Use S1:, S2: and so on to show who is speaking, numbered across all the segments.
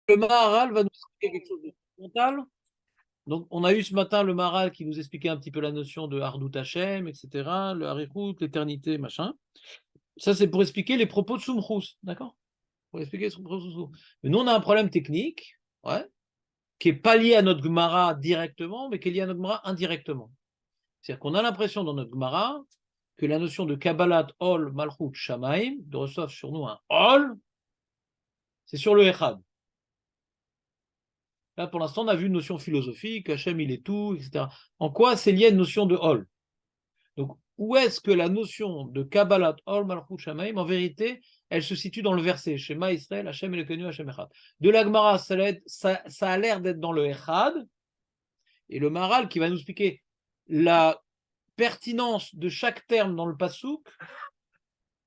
S1: le Maharal va nous expliquer quelque chose de fondamental. Donc, on a eu ce matin le Maharal qui nous expliquait un petit peu la notion de Hardut Hashem, etc., le Harichut, l'éternité, machin. Ça, c'est pour expliquer les propos de Sumchus, d'accord? Pour expliquer son propos de Sumchus. Mais nous, on a un problème technique, ouais, qui n'est pas lié à notre Gemara directement, mais qui est lié à notre Gemara indirectement. C'est-à-dire qu'on a l'impression dans notre Gemara que la notion de Kabbalat, Ol, Malchut, Shamaim, de recevoir sur nous un Ol, c'est sur le Echad. Là, pour l'instant, on a vu une notion philosophique, Hachem, il est tout, etc. En quoi c'est lié à une notion de Hol? Donc, où est-ce que la notion de Kabbalat, Hol, Malchut, Shamaim, en vérité, elle se situe dans le verset Shema Israël, Hachem Elokeinu, Hachem Echad. De la Gemara, ça a l'air d'être dans le Echad, et le Maharal qui va nous expliquer la pertinence de chaque terme dans le Passouk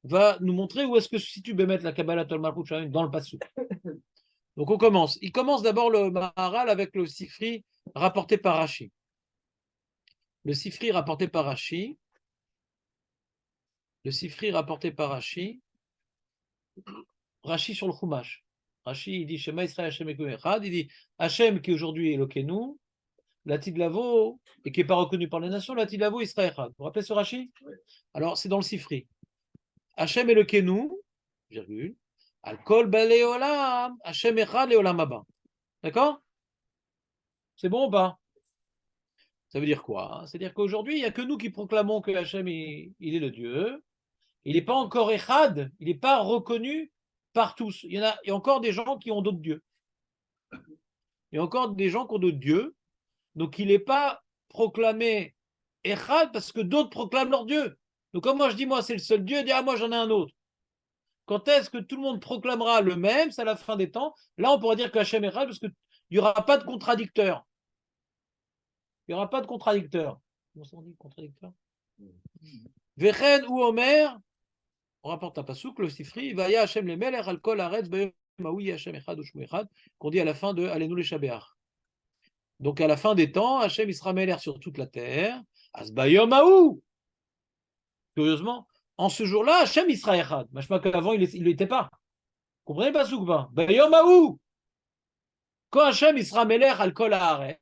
S1: va nous montrer où est-ce que se situe Bémet la Kabbalat, Hol, Malchut, Shamaim dans le Passouk. Donc on commence. Il commence d'abord le Maharal avec le Sifri rapporté par Rashi. Le Sifri rapporté par Rashi. Le Sifri rapporté par Rashi. Rashi sur le Chumash. Rashi, il dit Shema Israël Hashem Elokeinu Echad. Il dit Hashem qui aujourd'hui est Elokeinu, Latid Lavo, et qui n'est pas reconnu par les nations, Latid Lavo Israël Echad. Vous vous rappelez ce Rashi? Oui. Alors c'est dans le Sifri. Hashem Elokeinu, virgule, Al Kol Bale Olam, Hashem Echad Leolam Haba. D'accord? C'est bon ou pas? Ça veut dire quoi? C'est-à-dire qu'aujourd'hui, il n'y a que nous qui proclamons que Hachem, il est le Dieu. Il n'est pas encore Echad, il n'est pas reconnu par tous. Il y a encore des gens qui ont d'autres dieux. Il y a encore des gens qui ont d'autres dieux. Donc, il n'est pas proclamé Echad parce que d'autres proclament leur Dieu. Donc, comme moi je dis, moi c'est le seul Dieu, il dit, ah, moi j'en ai un autre. Quand est-ce que tout le monde proclamera le même? C'est à la fin des temps. Là, on pourra dire que Hachem est Echad parce qu'il n'y aura pas de contradicteur. Il n'y aura pas de contradicteur. Comment ça on dit contradicteur? Vechen ou Omer, on rapporte un pasouk, le Sifri, Vaya Hashem le Melech, al kol haaretz, Maoui Hashem Echad ou Shmu Echad, qu'on dit à la fin de Alenu le Shabéach. Donc à la fin des temps, Hashem il sera Melech sur toute la terre, Asbayom Aou. Curieusement, en ce jour-là, Hashem il sera Echad. Machma qu'avant il ne l'était pas. Vous comprenez pas pasouk pas? Bayom Aou. Quand Hashem il sera Melech al kol haaretz,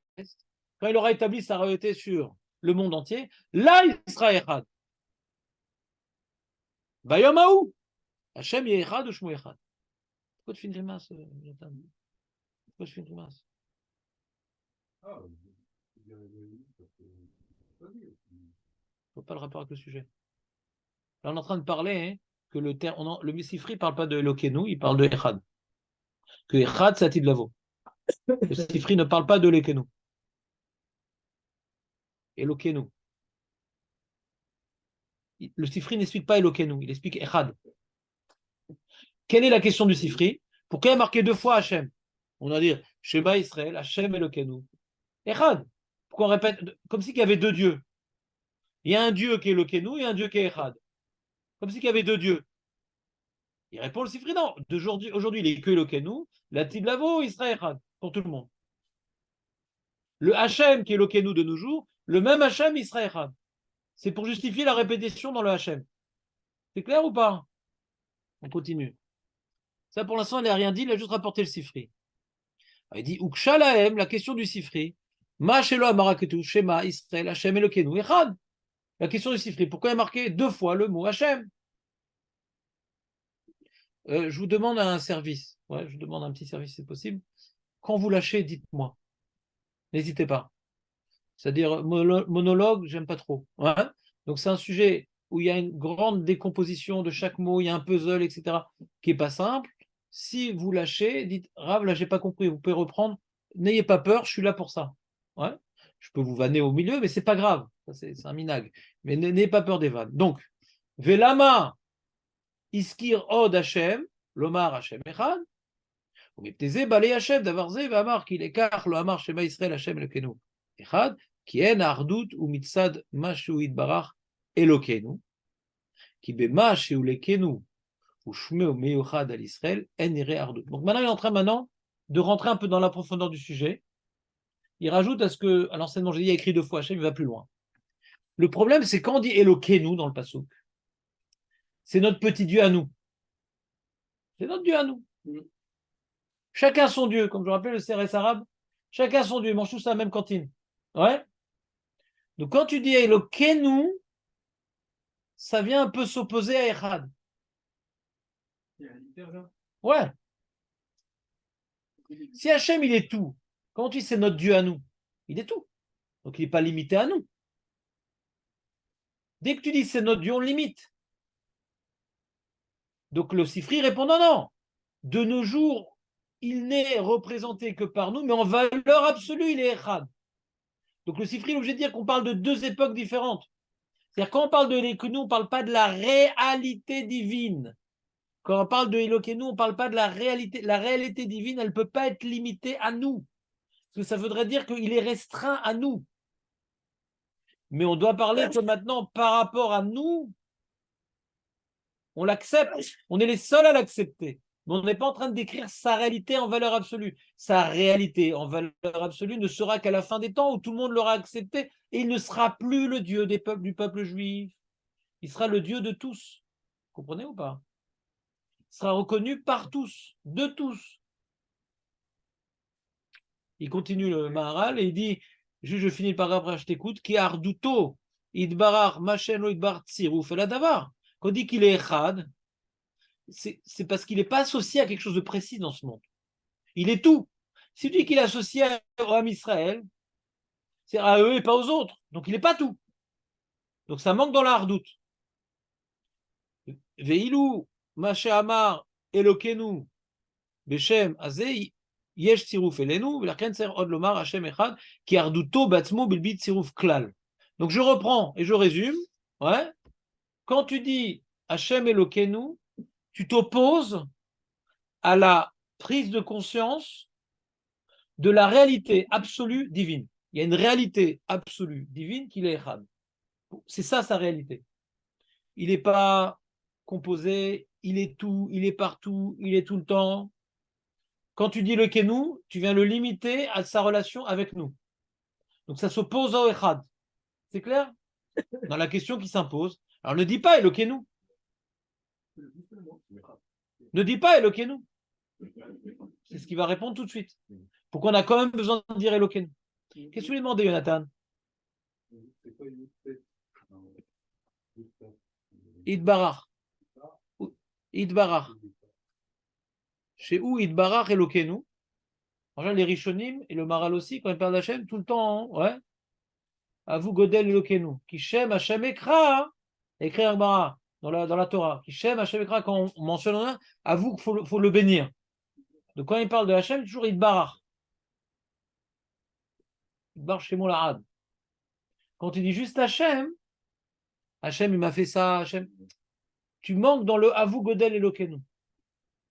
S1: quand il aura établi sa royauté sur le monde entier, là il sera Echad. Bayom Aou. Hashem il est Echad ou Shmu Echad. Pourquoi tu fais une grimace, Jonathan? Pourquoi tu fais une grimace? Ah, il faut pas le rapport avec le sujet. Là, on est en train de parler que le Missifri ne parle pas de Elokeinu, il parle de Echad. Que Echad, c'est Atid Lavo. Le Sifri ne parle pas de Elokeinu. Elokeinu. Le Sifri n'explique pas Elokeinu, il explique Echad. Quelle est la question du Sifri? Pourquoi il y a marqué deux fois Hachem? On va dire Shema Israël, Hachem Elokeinu. Echad. Pourquoi on répète? Comme si il y avait deux dieux. Il y a un dieu qui est Elokeinu et un dieu qui est Echad. Comme s'il y avait deux dieux. Il répond le Sifri, non. Aujourd'hui, il est que Elokeinu, la Tidlavo, Israël Echad, pour tout le monde. Le Hachem qui est Elokeinu de nos jours, le même Hachem, Israël Echad. C'est pour justifier la répétition dans le Hachem. C'est clair ou pas? On continue. Ça, pour l'instant, il n'a rien dit, il a juste rapporté le Sifri. Il dit Ukshalaem, la question du Sifri. Ma Shelo Amaraketu, Shema, Israël, Hachem Elokeinu, Echad. La question du Sifri. Pourquoi il y a marqué deux fois le mot Hachem? Je vous demande un service. Ouais, je vous demande un petit service, c'est possible. Quand vous lâchez, dites-moi. N'hésitez pas. C'est-à-dire, monologue, j'aime pas trop. Ouais. Donc, c'est un sujet où il y a une grande décomposition de chaque mot, il y a un puzzle, etc., qui n'est pas simple. Si vous lâchez, dites, Rav, là, j'ai pas compris, vous pouvez reprendre. N'ayez pas peur, je suis là pour ça. Ouais. Je peux vous vanner au milieu, mais c'est pas grave. C'est un minag. Mais n'ayez pas peur des vannes. Donc, Velama, Iskir Od Hashem, Lomar Hashem Echad, ומפני בעלי השם דבר זה ואמר כי לקח לא אמר שמה ישראל השם אלוקינו אחד כי אין האחדות ומצד מה שהוא יתברך אלוקינו כי במה שהוא לקנו ושמו מיוחד על ישראל אין נראה אחדות. Donc maintenant il est en train de rentrer un peu dans la profondeur du sujet. Il rajoute à ce que à l'enseignement j'ai dit il y a écrit deux fois Hashem, il va plus loin. Le problème c'est quand on dit Elokeinu dans le passouk, c'est notre petit Dieu à nous. C'est notre Dieu à nous. Chacun son Dieu, comme je rappelle le CRS arabe. Chacun son Dieu, ils mangent tous à la même cantine. Ouais. Donc quand tu dis Elokeinu, ça vient un peu s'opposer à Echad. Ouais. Si Hachem, il est tout, quand tu dis c'est notre Dieu à nous, il est tout. Donc il n'est pas limité à nous. Dès que tu dis c'est notre Dieu, on le limite. Donc le Sifri répond non, non. De nos jours, il n'est représenté que par nous, mais en valeur absolue, il est Echad. Donc le Sifri est obligé de dire qu'on parle de deux époques différentes. C'est-à-dire quand on parle de Elokeinu, on ne parle pas de la réalité divine. Quand on parle de Elokeinu, on ne parle pas de la réalité. La réalité divine, elle ne peut pas être limitée à nous. Parce que ça voudrait dire qu'il est restreint à nous. Mais on doit parler que maintenant, par rapport à nous, on l'accepte. On est les seuls à l'accepter. Mais on n'est pas en train de décrire sa réalité en valeur absolue. Sa réalité en valeur absolue ne sera qu'à la fin des temps où tout le monde l'aura accepté et il ne sera plus le Dieu du peuple juif. Il sera le Dieu de tous. Vous comprenez ou pas? Il sera reconnu par tous, de tous. Il continue le Maharal et il dit, je finis le paragraphe après, je t'écoute, qui arduto, idbarar, macheno, idbar, tsiruf, la davar. Quand on dit qu'il est echad, c'est parce qu'il n'est pas associé à quelque chose de précis dans ce monde. Il est tout. Si tu dis qu'il est associé au Ham Israël, c'est à eux et pas aux autres. Donc il n'est pas tout. Donc ça manque dans la hardout. Veilou, Maché Amar, Elokenu, Beshem, Azei, Yesh Tziruf Elenu, Velchen Ser Od Lomar, Hashem Echad, Ki Arduto Batzmo Bilbit Tziruf Klal. Donc je reprends et je résume. Ouais. Quand tu dis Hashem Elokenu, tu t'opposes à la prise de conscience de la réalité absolue divine. Il y a une réalité absolue divine qui est Echad. C'est ça sa réalité. Il n'est pas composé, il est tout, il est partout, il est tout le temps. Quand tu dis le Kenou, tu viens le limiter à sa relation avec nous. Donc ça s'oppose au Echad. C'est clair? Dans la question qui s'impose. Alors ne dis pas Elokeinu. Ne dis pas Elokeinu. C'est ce qu'il va répondre tout de suite. Pourquoi on a quand même besoin de dire Elokeinu? Qu'est-ce que tu lui demandais, Jonathan? Idbarach. Idbarach. Chez où Idbarach Elokeinu? En général, les Rishonim et le Maral aussi, quand ils parlent d'Hachem, tout le temps, hein, ouais. À vous, Godel Elokeinu. Qui Shem Hachem Ekra. Écrit Agmara dans la Torah. Qui Shem Hachem Ekra, quand on mentionne un, à vous qu'il faut le bénir. Donc quand il parle de Hachem, toujours Idbarach. Idbarach Shemo Lahad. Quand il dit juste Hachem, Hachem, il m'a fait ça, Hachem. Tu manques dans le Avou Godel Elokeinu.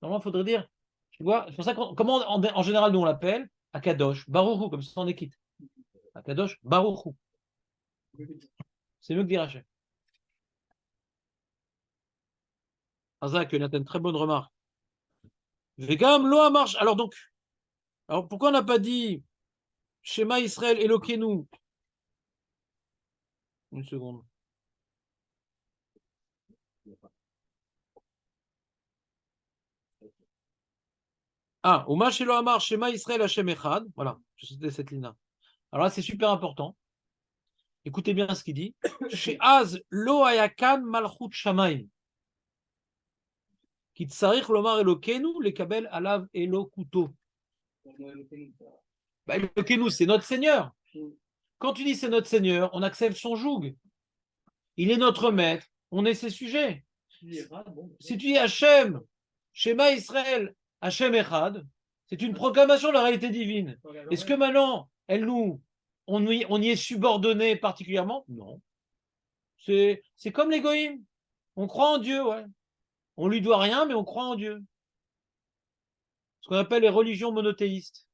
S1: Normalement, il faudrait dire, tu vois, c'est pour ça comment en général nous on l'appelle Akadosh, Baruchou, comme ça on est quitte. Akadosh, Baruchou. C'est mieux que dire Hachem. Azak, il a une très bonne remarque. Vegam lo marche. Alors donc, pourquoi on n'a pas dit Shema Israël Elokeinu? Une seconde. Ah, Oma Shelo Amar Shema Israël Hashem Echad. Voilà, je citais cette ligne-là. Alors là, c'est super important. Écoutez bien ce qu'il dit. She'az lo ayakan malchut shamayim. Ki tsarich lomar Elokeinu lekabel alav Elokuto. Bah, Elokeinu, c'est notre Seigneur. Quand tu dis c'est notre Seigneur, on accepte son joug. Il est notre maître, on est ses sujets. Si tu dis Hachem, Shema Israël, Hachem Echad, c'est une proclamation de la réalité divine. Est-ce que maintenant, on y est subordonné particulièrement? Non. C'est comme les goïms. On croit en Dieu, ouais. On lui doit rien, mais on croit en Dieu. Ce qu'on appelle les religions monothéistes.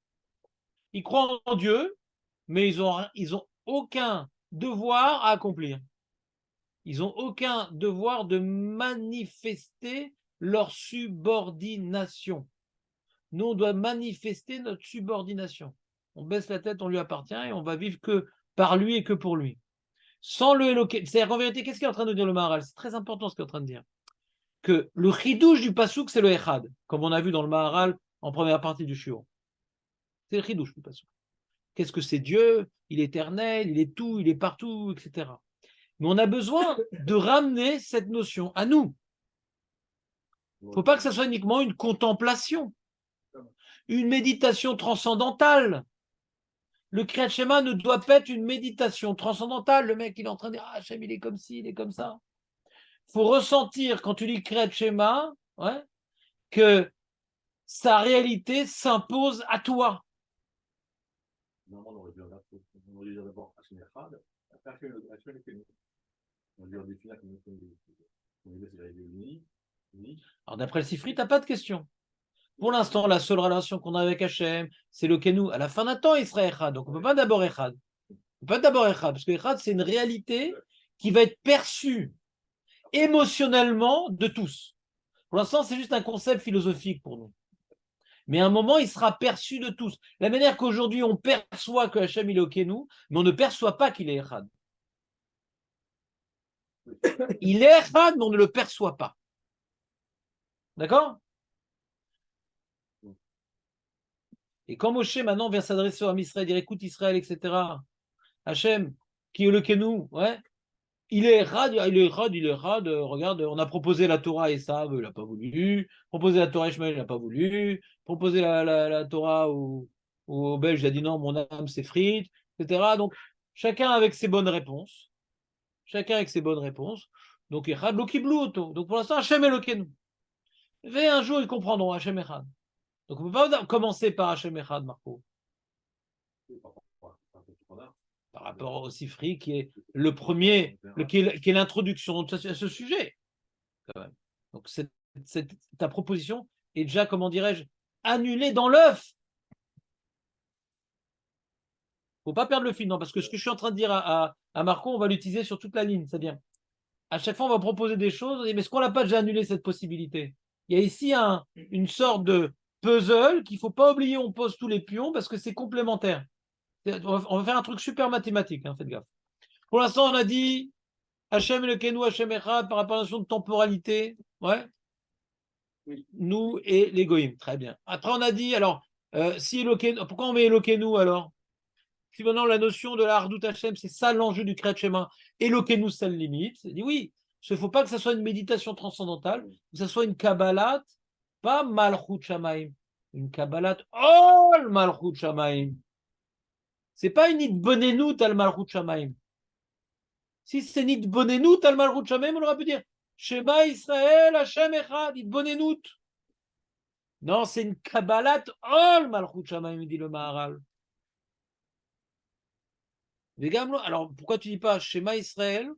S1: Ils croient en Dieu, mais ils ont aucun devoir à accomplir. Ils n'ont aucun devoir de manifester leur subordination. Nous, on doit manifester notre subordination. On baisse la tête, on lui appartient et on va vivre que par lui et que pour lui. Sans le Elokeinu. C'est-à-dire qu'en vérité, qu'est-ce qu'il est en train de dire le Maharal? C'est très important ce qu'il est en train de dire. Que le chidouche du pasouk, c'est le Echad. Comme on a vu dans le Maharal en première partie du shiur. C'est le chidouche, qu'est-ce que c'est Dieu? Il est éternel, il est tout, il est partout, etc. Mais on a besoin de ramener cette notion à nous. Il ne faut pas que ça soit uniquement une contemplation, une méditation transcendantale. Le Kriyat Shema ne doit pas être une méditation transcendantale. Le mec, il est en train de dire, ah, Hachem, il est comme ci, il est comme ça. Il faut ressentir, quand tu lis Kriyat Shema, ouais, que sa réalité s'impose à toi.
S2: Normalement, on aurait dû d'abord Hachem Echad, après Hachem Elokeinu. On aurait dû définir comme uni.
S1: Alors, d'après le Sifri, tu n'as pas de question. Pour l'instant, la seule relation qu'on a avec Hachem, c'est le Kenou. À la fin d'un temps, il sera Echad. Donc, on ne peut pas d'abord Echad. On ne peut pas d'abord Echad, parce que Echad, c'est une réalité qui va être perçue émotionnellement de tous. Pour l'instant, c'est juste un concept philosophique pour nous. Mais à un moment, il sera perçu de tous. La manière qu'aujourd'hui, on perçoit que Hachem, il est au Kenou, mais on ne perçoit pas qu'il est Echad. Il est Echad, mais on ne le perçoit pas. D'accord? Et quand Moshe maintenant vient s'adresser à Israël, dire écoute Israël, etc. Hachem, qui est le Kenou, ouais, il est rad, regarde, on a proposé la Torah à Esav, il n'a pas voulu, proposé la Torah à Ishmael, il n'a pas voulu, proposé la Torah au Belge, il a dit non, mon âme c'est frite, etc. Donc, chacun avec ses bonnes réponses. Donc, Echad lo kiblu oto. Donc, pour l'instant, Hachem est le Kenou. Et un jour, ils comprendront Hachem Echad. Donc, on ne peut pas commencer par Hachem Echad, Marco. Par rapport au Sifri, qui est le premier, qui est l'introduction à ce sujet. Quand même. Donc, ta proposition est déjà, comment dirais-je, annulée dans l'œuf. Il ne faut pas perdre le fil, non, parce que ce que je suis en train de dire à Marco, on va l'utiliser sur toute la ligne, c'est-à-dire, à chaque fois, on va proposer des choses, mais est-ce qu'on n'a pas déjà annulé cette possibilité? Il y a ici une sorte de puzzle qu'il ne faut pas oublier, on pose tous les pions, parce que c'est complémentaire. On va faire un truc super mathématique, hein, faites gaffe. Pour l'instant, on a dit Hachem le Kenou, Hachem Echad, par rapport à la notion de temporalité. Ouais. Oui. Nous et les Goïm. Très bien. Après, on a dit, alors, si Elokeinu, pourquoi on met Elokeinu alors? Si maintenant la notion de la Hardout Hachem, c'est ça l'enjeu du Kriyat Shema, Elokeinu, ça le limite. Il dit oui, il ne faut pas que ça soit une méditation transcendantale, que ça soit une Kabbalat, pas Malchut Shamaim. Une Kabbalat, Ol Malchut Shamaim. C'est pas une Itbonenout al Malchut Shamaim. Si c'est Itbonenout al Malchut Shamaim, on aurait pu dire Shema Israël, Hashem Echad, Itbonenout. Non, c'est une Kabbalat Ol Malchut Shamaim, dit le Maharal. Alors pourquoi tu dis pas Shema Israël,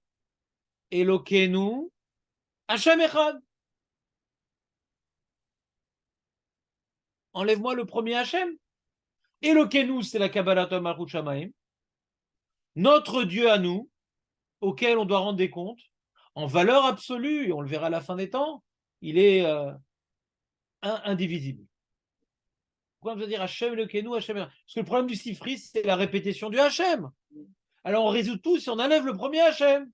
S1: Elokeinu, Hashem Echad? Enlève-moi le premier Hashem. Elokeinu, c'est la Kabbalat Ol Malchut Shamaim. Notre Dieu à nous, auquel on doit rendre des comptes, en valeur absolue, et on le verra à la fin des temps, il est indivisible. Pourquoi on veut dire Hachem Elokeinu, Hachem Echad? Parce que le problème du Sifri, c'est la répétition du Hachem. Alors on résout tout si on enlève le premier Hachem.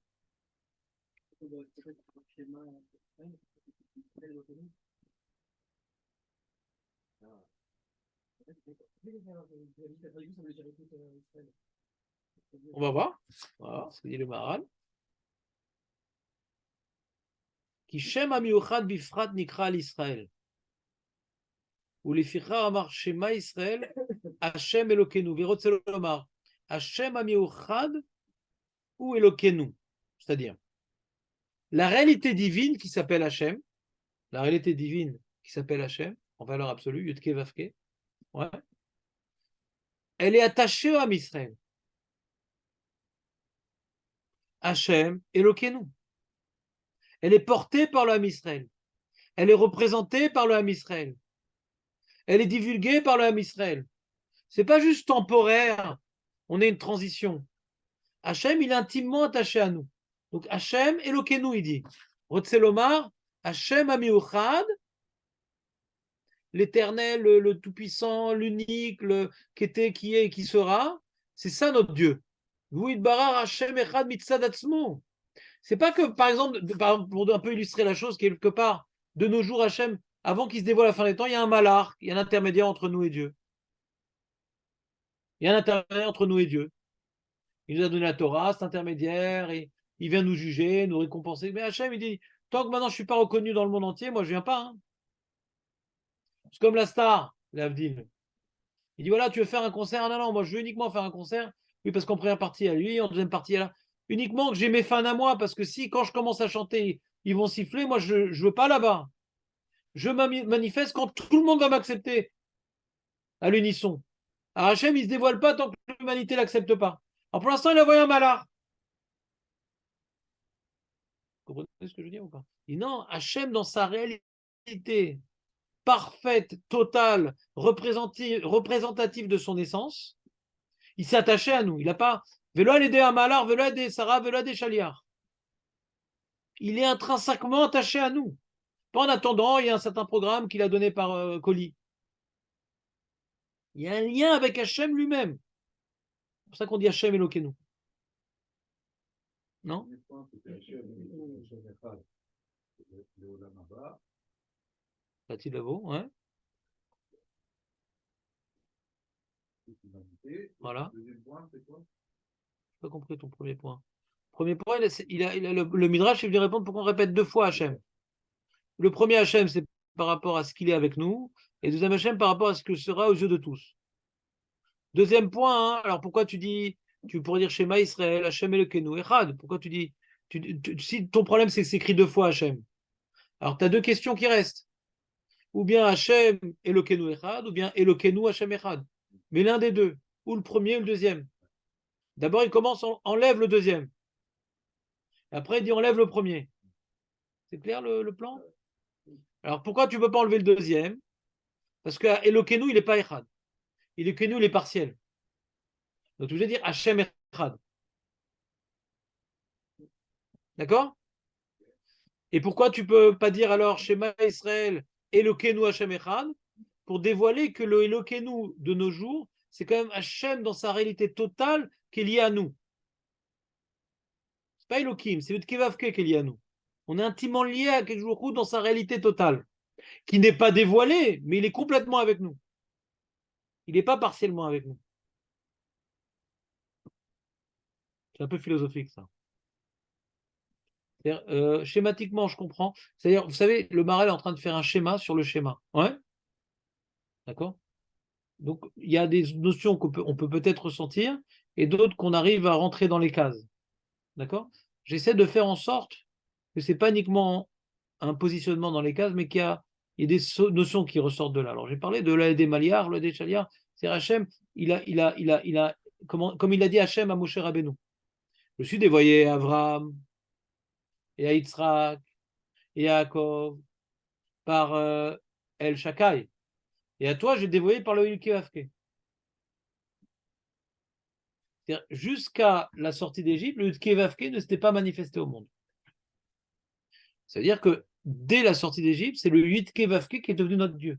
S1: On va voir. Voilà ce que dit le Maharal. Qui Shem Amiuchad Bifrat Nikra al Israël. Ou les Fichar Amar Shema Israël, Hashem Elokeinu. Virotzel Omar. Hashem Amiuchad ou Elokeinu. C'est-à-dire, la réalité divine qui s'appelle Hashem, la réalité divine qui s'appelle Hashem, en valeur absolue, Yudke Vavke, ouais, elle est attachée à Israël. Hashem Elokeinu. Elle est portée par le Ham Israël. Elle est représentée par le Ham Israël. Elle est divulguée par le Ham Israël. C'est pas juste temporaire. On est une transition. Hashem, il est intimement attaché à nous. Donc Hashem Elokeinu, il dit. Rotzelomar, Hashem Amiuchad, l'éternel, le tout-puissant, l'unique, le qui était, qui est et qui sera. C'est ça notre Dieu. C'est pas que, par exemple, pour un peu illustrer la chose, quelque part, de nos jours, Hachem avant qu'il se dévoile à la fin des temps, il y a un malach, il y a un intermédiaire entre nous et Dieu. Il y a un intermédiaire entre nous et Dieu. Il nous a donné la Torah, cet intermédiaire, et il vient nous juger, nous récompenser. Mais Hachem, il dit, tant que maintenant je ne suis pas reconnu dans le monde entier, moi je ne viens pas. Hein. C'est comme la star, l'Avdil. Il dit, voilà, tu veux faire un concert? Ah, non, non, moi je veux uniquement faire un concert. Oui, parce qu'en première partie à lui, en deuxième partie à là. Uniquement que j'ai mes fans à moi, parce que si, quand je commence à chanter, ils vont siffler, moi je ne veux pas là-bas. Je manifeste quand tout le monde va m'accepter à l'unisson. Alors Hachem, il ne se dévoile pas tant que l'humanité ne l'accepte pas. Alors pour l'instant, il a envoyé un malard. Vous comprenez ce que je veux dire ou pas? Et non, Hachem, dans sa réalité parfaite, totale, représentative de son essence, il s'est attaché à nous. Il n'a pas Velo aidé à Malar, Velo aidé Sarah, Velo aidé Chaliar. Il est intrinsèquement attaché à nous. Pas en attendant, il y a un certain programme qu'il a donné par colis. Il y a un lien avec Hachem lui-même. C'est pour ça qu'on dit Hachem Elokeinu. Non? Fatih Lavo, ouais. Voilà. Je n'ai pas compris ton premier point. Premier point, le Midrash, il vient répondre pourquoi on répète deux fois Hachem. Le premier Hachem, c'est par rapport à ce qu'il est avec nous, et le deuxième Hachem par rapport à ce que sera aux yeux de tous. Deuxième point, hein, alors pourquoi tu pourrais dire Shema Israël, Hachem Elokeinu, Echad, pourquoi tu dis, si ton problème c'est que c'est écrit deux fois Hachem, alors tu as deux questions qui restent. Ou bien Hachem Elokeinu Echad, ou bien Elokeinu Hachem Echad. Mais l'un des deux, ou le premier ou le deuxième. D'abord, il commence, enlève le deuxième. Après, il dit enlève le premier. C'est clair le plan? Alors pourquoi tu ne peux pas enlever le deuxième? Parce que Elokeinu, il n'est pas Echad. Elokeinu, il est partiel. Donc tu veux dire Hachem Echad. D'accord? Et pourquoi tu ne peux pas dire alors Shema Israël, Elokeinu Hachem Echad, pour dévoiler que le Elokeinu de nos jours, c'est quand même Hachem dans sa réalité totale qui est lié à nous. C'est pas Elohim, c'est le Tkevavke qui est lié à nous. On est intimement lié à quelque chose dans sa réalité totale, qui n'est pas dévoilé, mais il est complètement avec nous. Il n'est pas partiellement avec nous. C'est un peu philosophique ça. Schématiquement, je comprends. C'est-à-dire, vous savez, le Maral est en train de faire un schéma sur le schéma. Ouais. D'accord? Donc, il y a des notions on peut peut-être ressentir et d'autres qu'on arrive à rentrer dans les cases. D'accord? J'essaie de faire en sorte que ce n'est pas uniquement un positionnement dans les cases, mais qu'il y a des notions qui ressortent de là. Alors, j'ai parlé de l'aide des Maliar, le des Chaliar. C'est Hachem, comme il a dit Hachem à Moshe Rabbeinu. Je suis dévoyé à Abraham et à Yitzhak et à Yaakov par El Shakai. Et à toi, j'ai dévoyé par le Yukevavke. Jusqu'à la sortie d'Égypte, le Yukevavke ne s'était pas manifesté au monde. C'est-à-dire que dès la sortie d'Égypte, c'est le Yukevavke qui est devenu notre Dieu.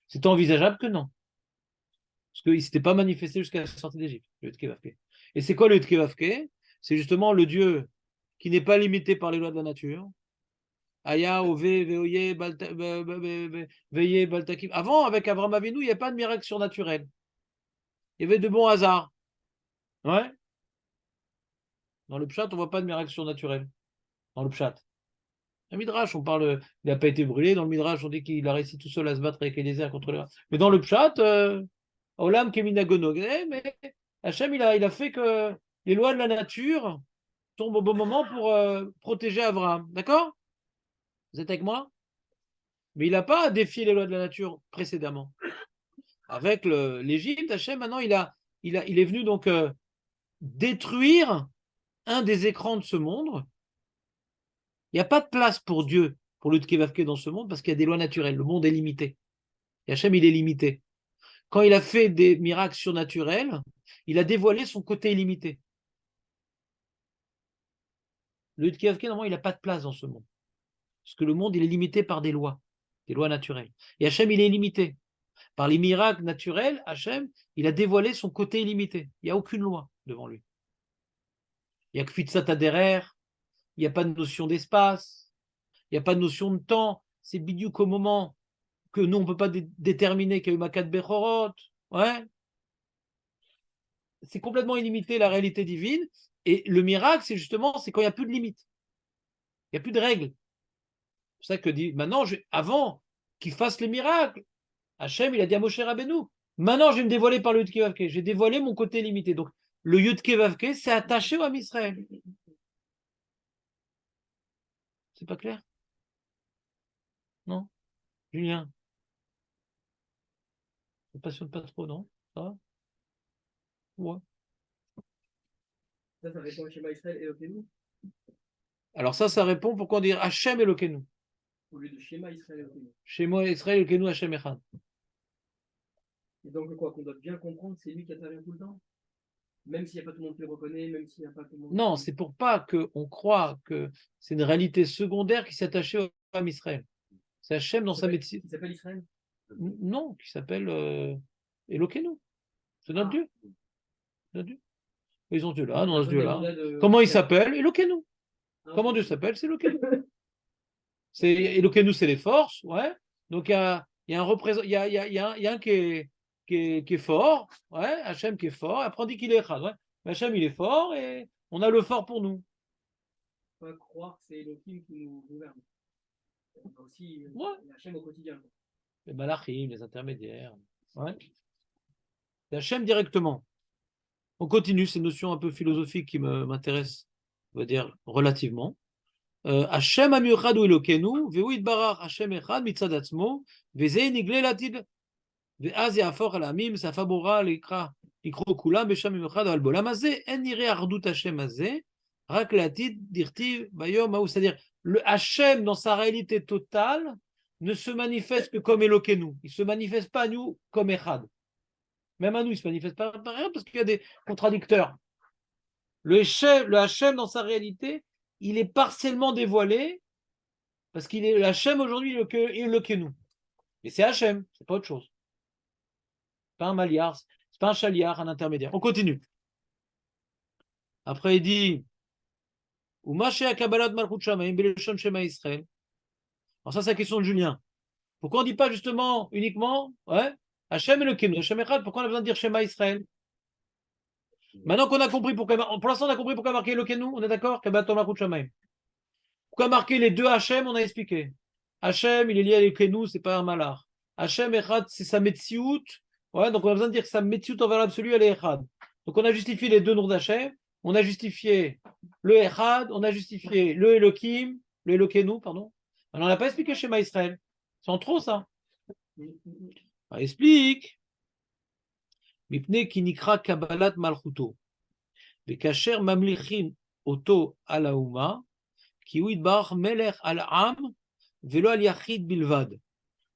S1: C'est envisageable que non. Parce qu'il ne s'était pas manifesté jusqu'à la sortie d'Égypte, le Yukevavke. Et c'est quoi le Yukevavke? C'est justement le Dieu qui n'est pas limité par les lois de la nature. Aya, Ove, Veoye, Veye, Baltakim. Avant, avec Abraham Avinu, il n'y a pas de miracle surnaturel. Il y avait de bons hasards. Ouais. Dans le Pshat, on ne voit pas de miracle surnaturel. Dans le Pshat. Dans le Midrash, on parle, il n'a pas été brûlé. Dans le Midrash, on dit qu'il a réussi tout seul à se battre avec Eliezer contre les. Mais dans le Pshat, Olam Keminagono. Mais Hachem, il a fait que les lois de la nature tombent au bon moment pour protéger Abraham. D'accord? Vous êtes avec moi? Mais il n'a pas défié les lois de la nature précédemment. Avec l'Égypte, Hachem, maintenant, il est venu donc détruire un des écrans de ce monde. Il n'y a pas de place pour Dieu, pour le Tkevavke dans ce monde, parce qu'il y a des lois naturelles. Le monde est limité. Et Hachem, il est limité. Quand il a fait des miracles surnaturels, il a dévoilé son côté illimité. Le Tkevavke, normalement, il n'a pas de place dans ce monde. Parce que le monde, il est limité par des lois naturelles. Et Hachem, il est limité. Par les miracles naturels, Hachem, il a dévoilé son côté illimité. Il n'y a aucune loi devant lui. Il n'y a que Fitzat Aderer, il n'y a pas de notion d'espace, il n'y a pas de notion de temps. c'est bidiouk au moment que nous, on ne peut pas déterminer qu'il y a eu Makat Bechorot. Ouais. C'est complètement illimité la réalité divine. Et le miracle, c'est justement, c'est quand il n'y a plus de limites. Il n'y a plus de règles. C'est pour ça que dit, maintenant, avant qu'il fasse les miracles, Hachem, il a dit à Moshe Rabbeinu, maintenant, je vais me dévoiler par le Yud Kevavke. J'ai dévoilé mon côté limité. Donc, le Yud Kevavke, c'est attaché au Ham Israël. C'est pas clair? Non? Julien? Ça ne passionne pas trop, non? Ça va? Ouais.
S3: Ça répond au schéma Israël et Elokeinu.
S1: Alors ça répond pourquoi on dit Hachem Elokeinu.
S3: Au lieu de schéma Israël et Elokeinu.
S1: Schéma Israël Elokeinu Hachem Echad.
S3: Et donc, quoi qu'on doit bien comprendre, c'est lui qui intervient tout le temps. Même s'il n'y a pas tout le monde qui le reconnaît, même s'il n'y a pas tout le monde.
S1: Non, c'est pour pas qu'on croit que c'est une réalité secondaire qui s'est attachée au Ham Israël. C'est Hachem dans sa médecine.
S3: Il s'appelle Israël?
S1: Non, qui s'appelle Elokeinu. C'est notre Dieu. Notre Dieu. Ils ont Dieu là, dans ce Dieu-là. Comment il s'appelle? Elokeinu. Comment Dieu s'appelle? C'est Elokeinu. Elokeinu, c'est les forces, ouais. Donc il y a un représentant, il y a un qui est fort, ouais, Hachem qui est fort, après on dit qu'il est Echad, ouais. Hachem il est fort et on a le fort pour nous.
S3: On va croire que c'est Elohim qui nous gouverne. On a aussi Hachem au quotidien.
S1: Les malachim, les intermédiaires, ouais. C'est Hachem directement. On continue ces notions un peu philosophiques qui m'intéressent, on va dire, relativement. Hachem amiuchad ou Elokeinu, ve'hu yitbarach Hachem echad mitzad atzmo, ve'zeh nigle latid, ve'az ya'afor al amim, safa bora לקרוא כולם בשם מיוחד, אבל בעולם הזה אין נראה אחדות השם הזה, רק לעתיד דכתיב ביום ההוא. C'est-à-dire, le Hachem dans sa réalité totale ne se manifeste que comme Elokeinu. Il ne se manifeste pas à nous comme Echad. Même à nous, il ne se manifeste pas pareil parce qu'il y a des contradicteurs. Le Hachem dans sa réalité, il est partiellement dévoilé parce qu'il est le Hachem aujourd'hui, Elokeinu. Mais c'est Hachem, c'est pas autre chose. Pas un maliar, c'est pas un chaliar, un intermédiaire. On continue. Après, il dit alors ça, c'est la question de Julien. Pourquoi on ne dit pas justement uniquement Hachem et le Kem, Hachem Echad, pourquoi on a besoin de dire Shema Israël? Maintenant qu'on a compris pourquoi, pour l'instant on a compris pourquoi marquer le Kenu, on est d'accord? Pourquoi marquer les deux Hachem, on a expliqué. Hachem, il est lié à l'Ekenu, c'est pas un malach. Hachem Echad, c'est sa Metsiout. Ouais, donc on a besoin de dire que sa Metsiout envers l'absolu, elle est Echad. Donc on a justifié les deux noms d'Hachem, on a justifié le Echad, on a justifié le Elohim, le Elokenu, pardon. Alors on n'a pas expliqué Shema Israël. C'est en trop ça. On explique. Mipne kinikra kabbalat malchuto. Vekacher mamlichim oto ala uma. Ki uitbar melech al am. Velo al yachid bilvad.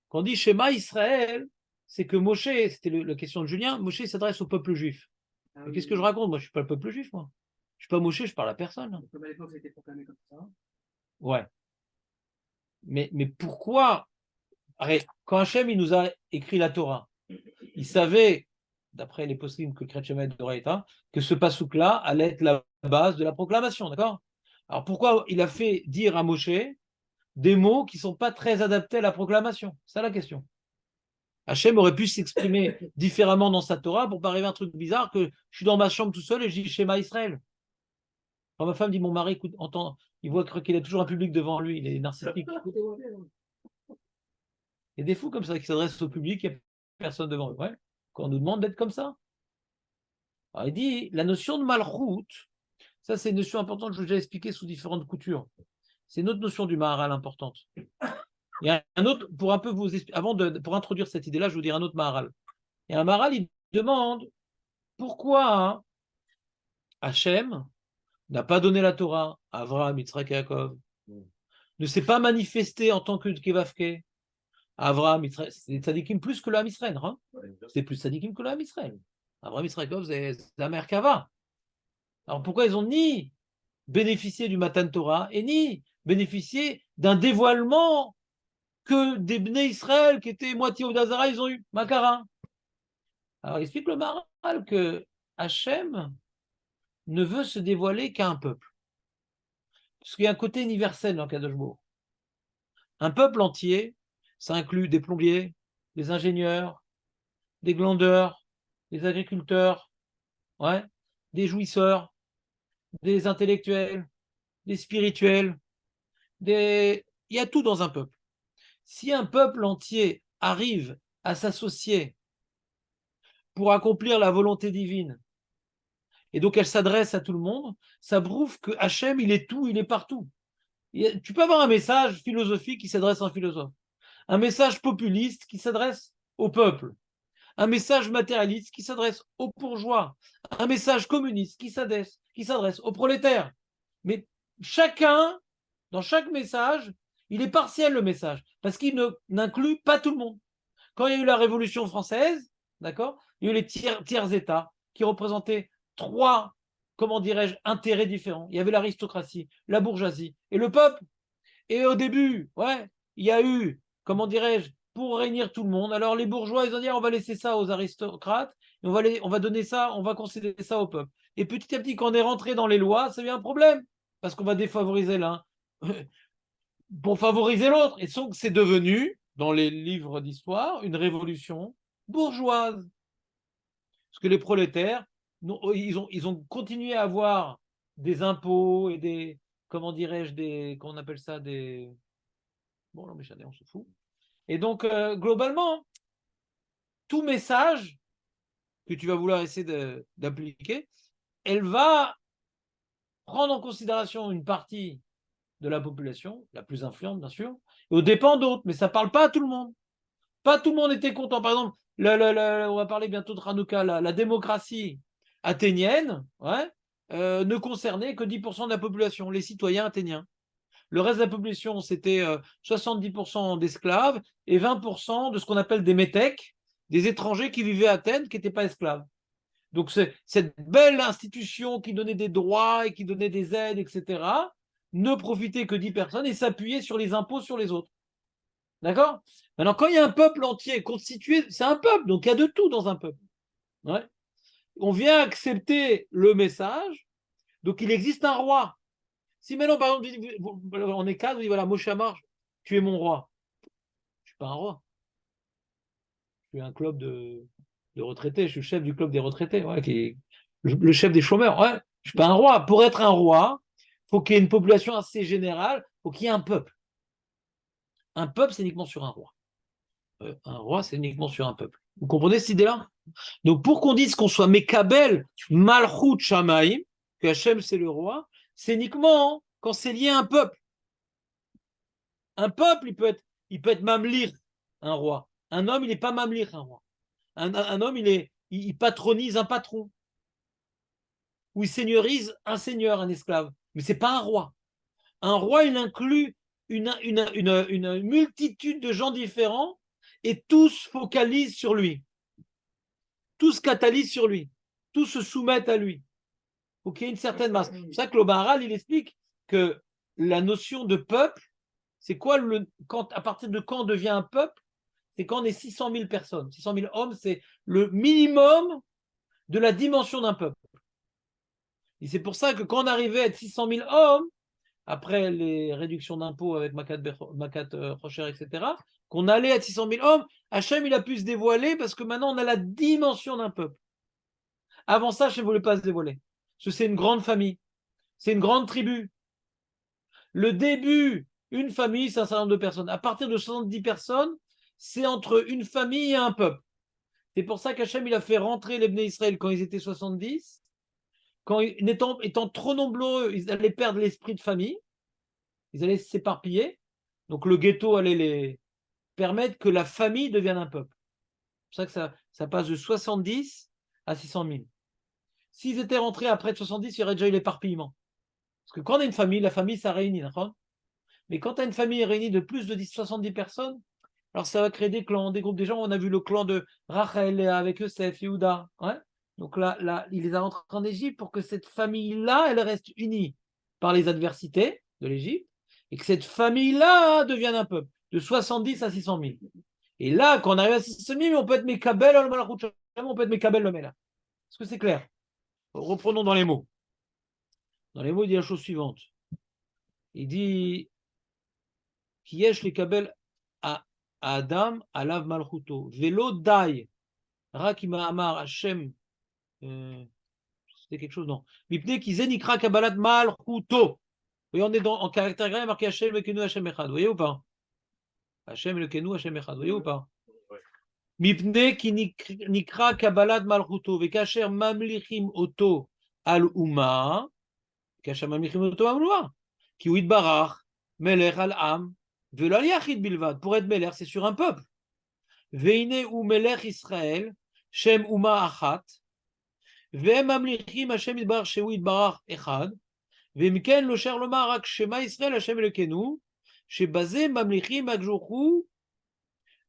S1: Quand on dit Shema Israël, c'est que Moshe, c'était la question de Julien, Moshe s'adresse au peuple juif.
S3: Ah,
S1: Qu'est-ce que je raconte? Moi, je ne suis pas le peuple juif, moi. Je ne suis pas Moshe, je parle à personne.
S3: Comme à l'époque, ça a été proclamé comme ça.
S1: Ouais. Mais pourquoi? Quand Hachem il nous a écrit la Torah, il savait, d'après les poskim que Kretchemet d'Oraïta, que ce pasouk-là allait être la base de la proclamation, d'accord? Alors pourquoi il a fait dire à Moshe des mots qui ne sont pas très adaptés à la proclamation? C'est ça la question. Hachem aurait pu s'exprimer différemment dans sa Torah pour pas arriver à un truc bizarre que je suis dans ma chambre tout seul et je dis Shema Israël. Quand ma femme dit mon mari, écoute, entend, il voit qu'il a toujours un public devant lui, il est narcissique. Il y a des fous comme ça qui s'adressent au public, il n'y a personne devant eux. Ouais. Quand on nous demande d'être comme ça. Alors, il dit la notion de malchout, ça c'est une notion importante, je vous ai déjà expliqué sous différentes coutures. C'est une autre notion du Maharal importante. Il y a un autre, pour un peu vous pour introduire cette idée-là, je vous dire un autre Maharal. Et un Maharal, il demande pourquoi Hachem n'a pas donné la Torah à Avraham, Yitzhak et Yaakov, ne s'est pas manifesté en tant que Kevavke. Avraham, Yitzhak, c'est des tzadikim plus que le Ham Israël, hein? C'est plus tzadikim que le Ham Israël. Avraham, Yitzhak, Yaakov, c'est la Merkava. Alors pourquoi ils ont ni bénéficié du Matan Torah et ni bénéficié d'un dévoilement que des Bnei Israël qui étaient moitié au Dazara, ils ont eu Makara. Alors il explique le Maharal que Hachem ne veut se dévoiler qu'à un peuple. Parce qu'il y a un côté universel dans Kadosh Baruch. Un peuple entier, ça inclut des plombiers, des ingénieurs, des glandeurs, des agriculteurs, ouais, des jouisseurs, des intellectuels, des spirituels, il y a tout dans un peuple. Si un peuple entier arrive à s'associer pour accomplir la volonté divine, et donc elle s'adresse à tout le monde, ça prouve que Hachem, il est tout, il est partout. Tu peux avoir un message philosophique qui s'adresse à un philosophe, un message populiste qui s'adresse au peuple, un message matérialiste qui s'adresse aux bourgeois, un message communiste qui s'adresse aux prolétaires. Mais chacun, dans chaque message, il est partiel le message, parce qu'il n'inclut pas tout le monde. Quand il y a eu la Révolution française, d'accord, il y a eu les tiers États qui représentaient trois, comment dirais-je, intérêts différents. Il y avait l'aristocratie, la bourgeoisie et le peuple. Et au début, ouais, il y a eu, comment dirais-je, pour réunir tout le monde. Alors les bourgeois, ils ont dit, on va laisser ça aux aristocrates, et on va donner ça, on va concéder ça au peuple. Et petit à petit, quand on est rentré dans les lois, ça devient un problème, parce qu'on va défavoriser l'un pour favoriser l'autre. Et donc, c'est devenu, dans les livres d'histoire, une révolution bourgeoise. Parce que les prolétaires, ils ont continué à avoir des impôts et des, comment dirais-je, qu'on appelle ça, des... Bon, non, mais on se fout. Et donc, globalement, tout message que tu vas vouloir essayer d'appliquer, elle va prendre en considération une partie de la population, la plus influente, bien sûr, et aux dépens d'autres, mais ça ne parle pas à tout le monde. Pas tout le monde était content. Par exemple, on va parler bientôt de Hanouka, la démocratie athénienne, ouais, ne concernait que 10% de la population, les citoyens athéniens. Le reste de la population, c'était 70% d'esclaves et 20% de ce qu'on appelle des métèques, des étrangers qui vivaient à Athènes, qui n'étaient pas esclaves. Donc, cette belle institution qui donnait des droits et qui donnait des aides, etc., ne profitait que 10 personnes et s'appuyait sur les impôts sur les autres. D'accord? Maintenant, quand il y a un peuple entier constitué, c'est un peuple, donc il y a de tout dans un peuple. Ouais. On vient accepter le message, donc il existe un roi. Si maintenant, par exemple, on est quatre, on dit voilà, Moshe Amar, tu es mon roi. Je ne suis pas un roi. Je suis un club de retraités, je suis le chef du club des retraités, ouais, le chef des chômeurs. Ouais. Je ne suis pas un roi. Pour être un roi, il faut qu'il y ait une population assez générale, il faut qu'il y ait un peuple. Un peuple, c'est uniquement sur un roi. Un roi, c'est uniquement sur un peuple. Vous comprenez cette idée-là? Donc, pour qu'on dise qu'on soit Mekabel, Malchut Shamaim, que Hachem c'est le roi, c'est uniquement quand c'est lié à un peuple. Un peuple, il peut être Mamlir, un roi. Un homme, il n'est pas Mamlir, un roi. Un homme, il patronise un patron. Ou il seigneurise un seigneur, un esclave. Mais ce n'est pas un roi. Un roi, il inclut une multitude de gens différents et tous focalisent sur lui. Tous catalysent sur lui. Tous se soumettent à lui. Il faut qu'il y ait une certaine masse. C'est pour ça que l'Obaharal, il explique que la notion de peuple, c'est quoi à partir de quand on devient un peuple? C'est quand on est 600 000 personnes. 600 000 hommes, c'est le minimum de la dimension d'un peuple. Et c'est pour ça que quand on arrivait à être 600 000 hommes, après les réductions d'impôts avec Makat Rocher, etc., qu'on allait à 600 000 hommes, Hachem, il a pu se dévoiler parce que maintenant, on a la dimension d'un peuple. Avant ça, Hachem ne voulait pas se dévoiler. Parce que c'est une grande famille. C'est une grande tribu. Le début, une famille, c'est un certain nombre de personnes. À partir de 70 personnes, c'est entre une famille et un peuple. C'est pour ça qu'Hachem, il a fait rentrer les Bnei Israël quand ils étaient 70. Quand, étant trop nombreux, ils allaient perdre l'esprit de famille. Ils allaient s'éparpiller. Donc le ghetto allait les permettre que la famille devienne un peuple. C'est pour ça que ça passe de 70 à 600 000. S'ils étaient rentrés après de 70, il y aurait déjà eu l'éparpillement. Parce que quand on a une famille, la famille, ça réunit. D'accord? Mais quand tu as une famille réunie de plus de 70 personnes, alors ça va créer des clans, des groupes. Déjà, on a vu le clan de Rachel avec Yosef, Yehuda. Ouais. Donc là, il les a rentrés en Égypte pour que cette famille-là, elle reste unie par les adversités de l'Égypte et que cette famille-là devienne un peuple de 70 à 600 000. Et là, quand on arrive à 600 000, on peut être Mekabel, on peut être Mekabel le Mela. Est-ce que c'est clair? Reprenons dans les mots. Dans les mots, il dit la chose suivante. Il dit Ki yesh lekabel à Adam alav malchuto. Velo dai. Rak ima amar Hashem. C'était quelque chose, non. Mipne ki zenikra kabalat malchuto. Vous voyez, on est en caractère grec, marqué Hashem Lekenu Hashem Echad. Vous voyez ou pas? Hashem Lekenu Hashem Echad. Vous voyez ou pas? Mipne ki nikra kabalat malchuto. Vekasher mamlichim oto al uma. Kasher mamlichim oto al uma. Ki ou itbarach. Melech al am. Velo al yachid bilvad. Pour être melech, c'est sur un peuple. Veine ou melech Israël. Shem uma achat. Ve'em mamlichim Hashem itbarach sheu itbarach echad. ומכן לא שר לומר רק שמע ישראל השם אלוקינו, שבזה ממליכים הקדוש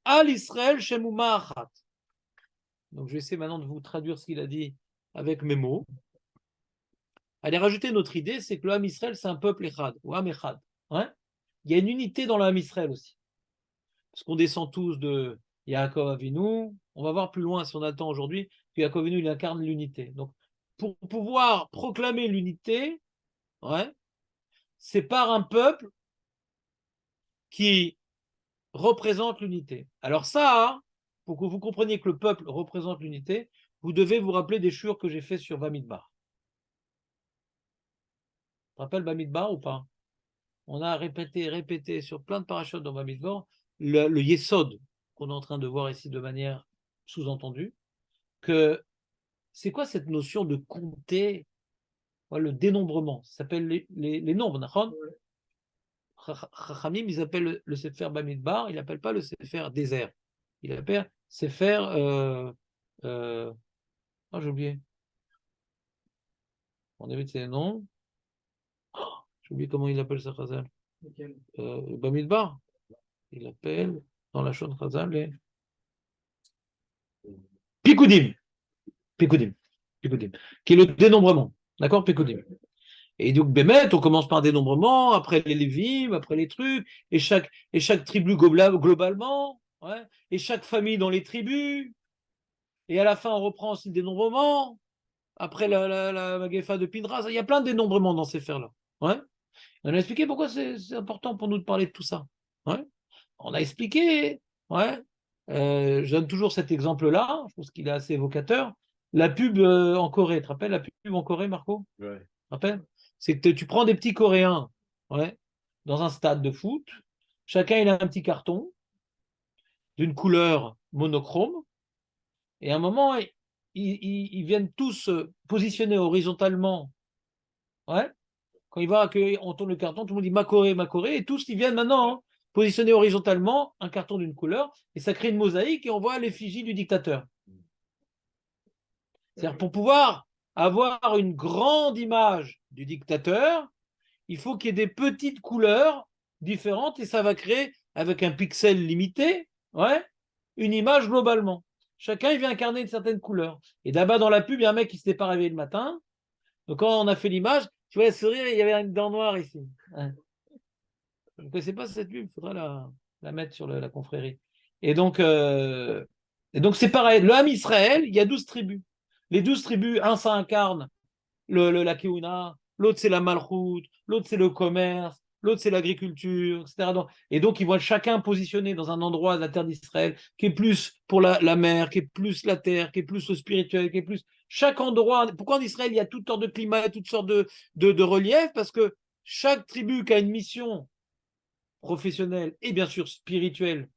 S1: על ישראל שם אומה אחת. Donc je vais essayer maintenant de vous traduire ce qu'il a dit avec mes mots. Allez rajouter notre idée, c'est que le Ham Israël c'est un peuple echad, ou Ham echad. Hein? Il y a une unité dans le Ham Israël aussi. Parce qu'on descend tous de Yaakov Avinu, on va voir plus loin si on a le temps aujourd'hui, que Yaakov Avinu il incarne l'unité. Donc pour pouvoir proclamer l'unité, ouais, c'est par un peuple qui représente l'unité. Alors ça, pour que vous compreniez que le peuple représente l'unité, vous devez vous rappeler des chures que j'ai fait sur Bamidbar. Tu te rappelles Bamidbar ou pas? On a répété sur plein de parachutes dans Bamidbar le Yesod qu'on est en train de voir ici de manière sous-entendue, que c'est quoi cette notion de compter, le dénombrement? Ça s'appelle les nombres, d'accord? Chachamim, ils appellent le Sefer Bamidbar, ils n'appellent pas le Sefer désert. Ils appellent Sefer. J'ai oublié. On avait ces noms. J'ai oublié comment il appelle ça, Chazal. Bamidbar. Il appelle dans la Shon Chazal les. Pikudim. Pikudim. Pikudim. Qui est le dénombrement. D'accord? Pikudim. Et donc, Bémet, on commence par un dénombrement, après les Lévim, après les trucs, et chaque tribu globalement, ouais, et chaque famille dans les tribus, et à la fin, on reprend aussi le dénombrement, après la Magefa de Pindras, il y a plein de dénombrements dans ces fers-là. Ouais. On a expliqué pourquoi c'est important pour nous de parler de tout ça. Ouais. On a expliqué, ouais. Je donne toujours cet exemple-là, je pense qu'il est assez évocateur. La pub en Corée, tu te rappelles la pub en Corée, Marco? Ouais. Tu te rappelles? C'est que tu prends des petits Coréens, ouais, dans un stade de foot, chacun il a un petit carton d'une couleur monochrome, et à un moment, ils viennent tous se positionner horizontalement. Ouais. Quand il va on tourne le carton, tout le monde dit ma Corée, et tous ils viennent maintenant positionner horizontalement un carton d'une couleur, et ça crée une mosaïque, et on voit l'effigie du dictateur. C'est-à-dire pour pouvoir avoir une grande image du dictateur, il faut qu'il y ait des petites couleurs différentes et ça va créer, avec un pixel limité, ouais, une image globalement. Chacun il vient incarner une certaine couleur. Et d'abord dans la pub, il y a un mec qui ne s'était pas réveillé le matin. Donc quand on a fait l'image, tu vois, le sourire, il y avait une dent noire ici. Ouais. Je ne connaissais pas cette pub, il faudra la mettre sur la confrérie. Et donc c'est pareil. Le Ham Israël, il y a 12 tribus. Les 12 tribus, un ça incarne la Keuna, l'autre c'est la Malchoute, l'autre c'est le commerce, l'autre c'est l'agriculture, etc. Et donc ils vont être chacun positionné dans un endroit de la terre d'Israël qui est plus pour la mer, qui est plus la terre, qui est plus au spirituel, qui est plus. Chaque endroit. Pourquoi en Israël il y a toutes sortes de climats, toutes sortes de reliefs? Parce que chaque tribu qui a une mission professionnelle et bien sûr spirituelle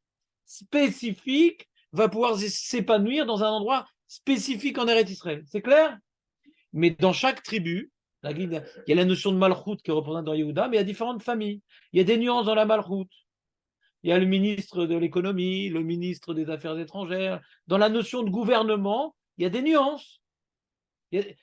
S1: spécifique va pouvoir s'épanouir dans un endroit spécifique en Eretz Israël. C'est clair? Mais dans chaque tribu, il y a la notion de Malchoute qui est représentée dans Yehuda, mais il y a différentes familles. Il y a des nuances dans la Malchoute. Il y a le ministre de l'économie, le ministre des Affaires étrangères. Dans la notion de gouvernement, il y a des nuances.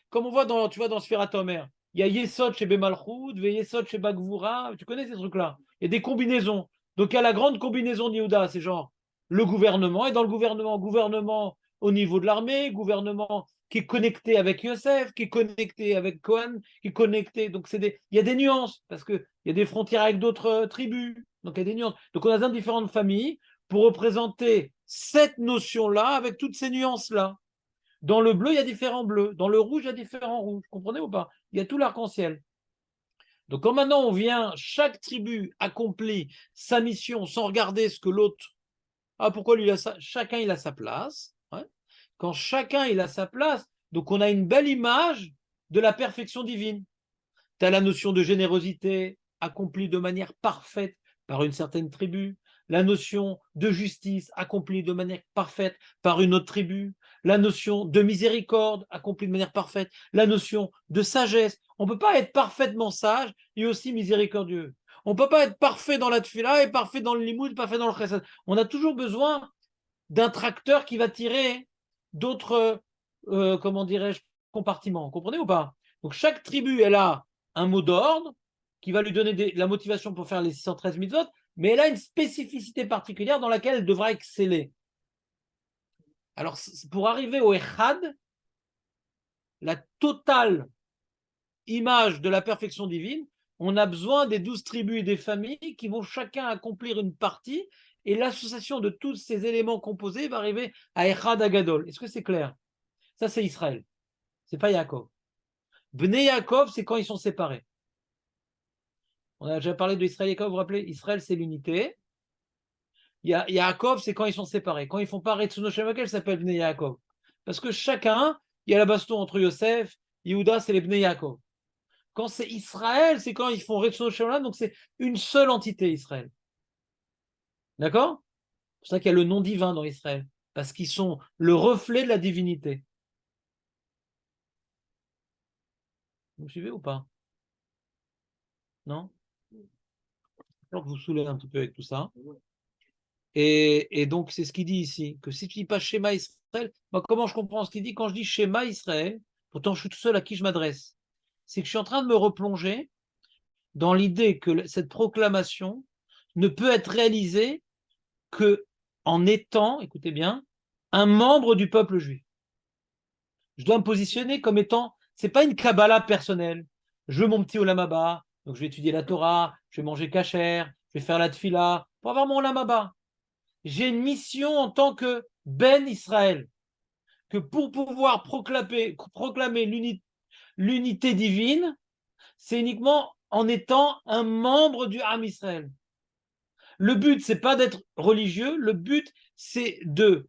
S1: Comme on voit dans Sfirat Omer, il y a Yesod chez Bemalchout, Yesod chez Bagvoura. Tu connais ces trucs-là? Il y a des combinaisons. Donc il y a la grande combinaison de Yehuda, c'est genre le gouvernement, et dans le gouvernement au niveau de l'armée, gouvernement qui est connecté avec Yosef, qui est connecté avec Cohen, qui est connecté. Donc il y a des nuances, parce qu'il y a des frontières avec d'autres tribus. Donc il y a des nuances. Donc on a différentes familles pour représenter cette notion-là avec toutes ces nuances-là. Dans le bleu, il y a différents bleus. Dans le rouge, il y a différents rouges. Vous comprenez ou pas? Il y a tout l'arc-en-ciel. Donc quand maintenant on vient, chaque tribu accomplit sa mission sans regarder ce que l'autre... Ah, pourquoi lui, chacun il a sa place. Ouais. Quand chacun il a sa place, donc on a une belle image de la perfection divine. Tu as la notion de générosité accomplie de manière parfaite par une certaine tribu, la notion de justice accomplie de manière parfaite par une autre tribu, la notion de miséricorde accomplie de manière parfaite, la notion de sagesse. On ne peut pas être parfaitement sage et aussi miséricordieux. On ne peut pas être parfait dans la tfila et parfait dans le limoud, parfait dans le chesed. On a toujours besoin d'un tracteur qui va tirer d'autres, comment dirais-je, compartiments. Vous comprenez ou pas? Donc chaque tribu, elle a un mot d'ordre qui va lui donner la motivation pour faire les 613 mitzvot, mais elle a une spécificité particulière dans laquelle elle devra exceller. Alors, pour arriver au Echad, la totale image de la perfection divine, on a besoin des 12 tribus et des familles qui vont chacun accomplir une partie, et l'association de tous ces éléments composés va arriver à Echad Agadol. Est-ce que c'est clair? Ça, c'est Israël. C'est pas Yaakov. Bnei Yaakov, c'est quand ils sont séparés. On a déjà parlé d'Israël et Yaakov, vous vous rappelez? Israël, c'est l'unité. Yaakov, c'est quand ils sont séparés. Quand ils font pas Retsuno Shemakel, ça s'appelle Bnei Yaakov. Parce que chacun, il y a la baston entre Yosef, Yehuda, c'est les Bnei Yaakov. Quand c'est Israël, c'est quand ils font Retsuno Shemakel, donc c'est une seule entité, Israël. D'accord? C'est pour ça qu'il y a le nom divin dans Israël. Parce qu'ils sont le reflet de la divinité. Vous me suivez ou pas? Non? Je que vous saoulez un petit peu avec tout ça. Et donc, c'est ce qu'il dit ici, que si tu dis pas Shema Israël, moi, comment je comprends ce qu'il dit? Quand je dis Shema Israël, pourtant je suis tout seul à qui je m'adresse, c'est que je suis en train de me replonger dans l'idée que cette proclamation ne peut être réalisée que en étant, écoutez bien, un membre du peuple juif. Je dois me positionner comme étant, c'est pas une Kabbalah personnelle. Je veux mon petit Olam Haba, donc je vais étudier la Torah, je vais manger kasher, je vais faire la tfila pour avoir mon Olam Haba. J'ai une mission en tant que Ben Israël, que pour pouvoir proclamer l'unité divine, c'est uniquement en étant un membre du Ham Israël. Le but, c'est pas d'être religieux, le but, c'est de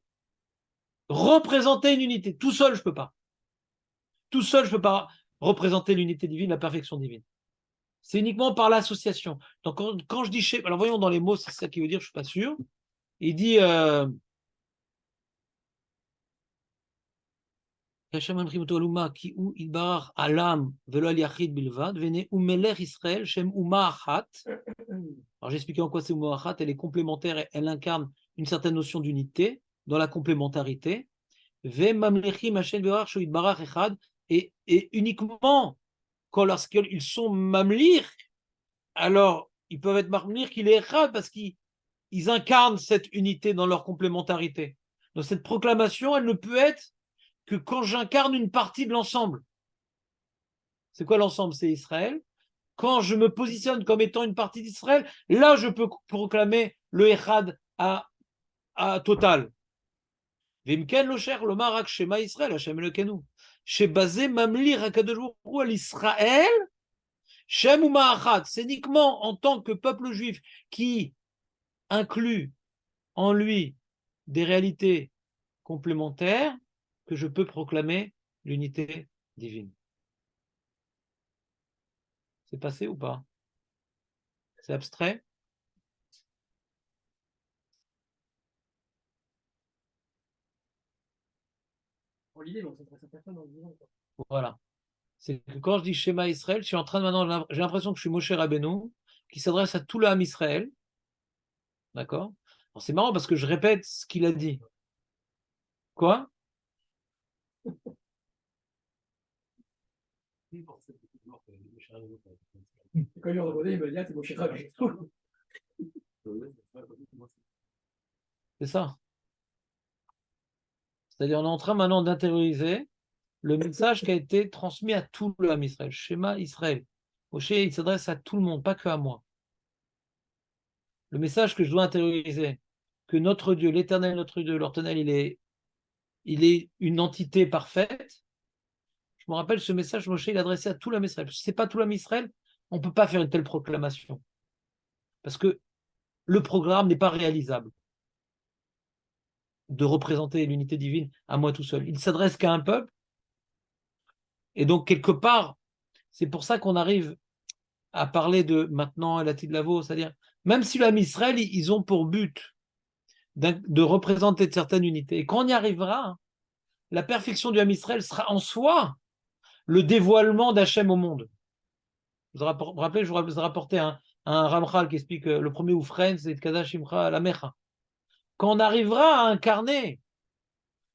S1: représenter une unité. Tout seul, je peux pas. Tout seul, je peux pas représenter l'unité divine, la perfection divine. C'est uniquement par l'association. Donc, quand je dis chez... Alors, voyons dans les mots, c'est ça qui veut dire, je suis pas sûr. Il dit... Alors j'ai expliqué en quoi c'est Umar, elle est complémentaire, elle incarne une certaine notion d'unité dans la complémentarité. Et uniquement lorsqu'ils sont mamlir, alors ils peuvent être mamlir qu'il est echad parce qu'ils incarnent cette unité dans leur complémentarité. Donc cette proclamation, elle ne peut être que quand j'incarne une partie de l'ensemble. C'est quoi l'ensemble? C'est Israël. Quand je me positionne comme étant une partie d'Israël, là je peux proclamer le Echad à total. Vimken lo cher lomar rak shema Israël, Hashem Elokenu. Shebazé mamlir hakadosh baruch hu al Israël, Shem ou Ma'achad. C'est uniquement en tant que peuple juif qui inclut en lui des réalités complémentaires que je peux proclamer l'unité divine. C'est passé ou pas? C'est abstrait?
S3: En l'idée, donc, ça serait personne en disant.
S1: Voilà. C'est que quand je dis schéma Israël, je suis en train de maintenant, j'ai l'impression que je suis Moshe Rabbeinu, qui s'adresse à tout le Ham Israël. D'accord? Alors c'est marrant parce que je répète ce qu'il a dit. Quoi?
S3: Quand il a regardé, il m'a dit, ah, c'est Moshe Rabbeinu.
S1: C'est ça. C'est-à-dire, on est en train maintenant d'intérioriser le message qui a été transmis à tout le Ham Israël. Schéma Israël. Moshe, il s'adresse à tout le monde, pas que à moi. Le message que je dois intérioriser, que notre Dieu, l'éternel, notre Dieu, l'ortenel, il est une entité parfaite. Je me rappelle ce message, Moshe, il est adressé à tout l'Am Israël. Ce n'est pas tout l'Am Israël, On ne peut pas faire une telle proclamation. Parce que le programme n'est pas réalisable de représenter l'unité divine à moi tout seul. Il ne s'adresse qu'à un peuple. Et donc, quelque part, c'est pour ça qu'on arrive à parler de maintenant la Tidlavo, c'est-à-dire, même si l'âme Israël, ils ont pour but de représenter certaines unités. Et quand on y arrivera, la perfection du âme Israël sera en soi le dévoilement d'Hachem au monde. Vous vous rappelez, je vous ai rapporté un Ramchal qui explique le premier oufren, c'est Kadash Imcha la Mecha. Quand on arrivera à incarner